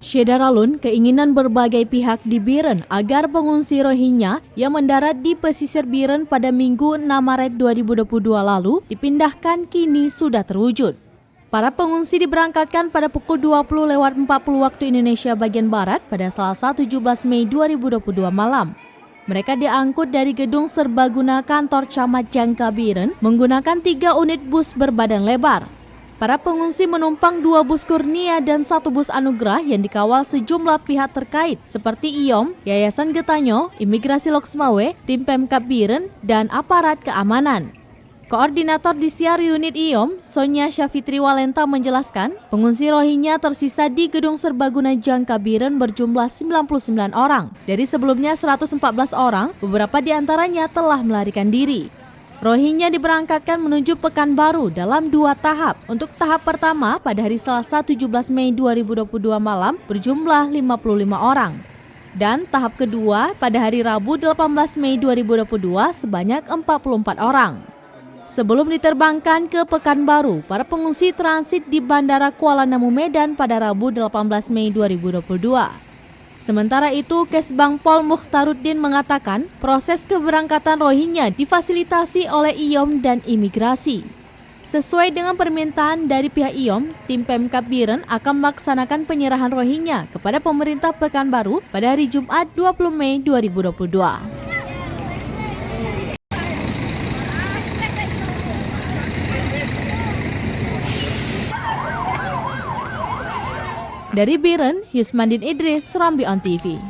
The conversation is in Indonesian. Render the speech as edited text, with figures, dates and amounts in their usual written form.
Syedaralun, keinginan berbagai pihak di Biren agar pengungsi Rohingya yang mendarat di pesisir Biren pada Minggu 6 Maret 2022 lalu dipindahkan kini sudah terwujud. Para pengungsi diberangkatkan pada pukul 20.40 waktu Indonesia bagian Barat pada Selasa 17 Mei 2022 malam. Mereka diangkut dari gedung serbaguna kantor Camat Jangka Biren menggunakan 3 unit bus berbadan lebar. Para pengungsi menumpang 2 bus Kurnia dan 1 bus Anugerah yang dikawal sejumlah pihak terkait seperti IOM, Yayasan Getanyo, Imigrasi Loksmawe, Tim Pemkab Biren, dan aparat keamanan. Koordinator Disiar Unit IOM, Sonia Syafitri Walenta menjelaskan, pengungsi Rohingya tersisa di gedung serbaguna Jangka Biren berjumlah 99 orang. Dari sebelumnya 114 orang, beberapa di antaranya telah melarikan diri. Rohingya diberangkatkan menuju Pekanbaru dalam 2 tahap. Untuk tahap pertama pada hari Selasa 17 Mei 2022 malam berjumlah 55 orang. Dan tahap kedua pada hari Rabu 18 Mei 2022 sebanyak 44 orang. Sebelum diterbangkan ke Pekanbaru, para pengungsi transit di Bandara Kuala Namu Medan pada Rabu 18 Mei 2022. Sementara itu, Kesbang Pol Mukhtaruddin mengatakan proses keberangkatan Rohingya difasilitasi oleh IOM dan Imigrasi. Sesuai dengan permintaan dari pihak IOM, tim Pemkab Biren akan melaksanakan penyerahan Rohingya kepada pemerintah Pekanbaru pada hari Jumat 20 Mei 2022. Dari Biren, Yusmandin Idris, Surambi On TV.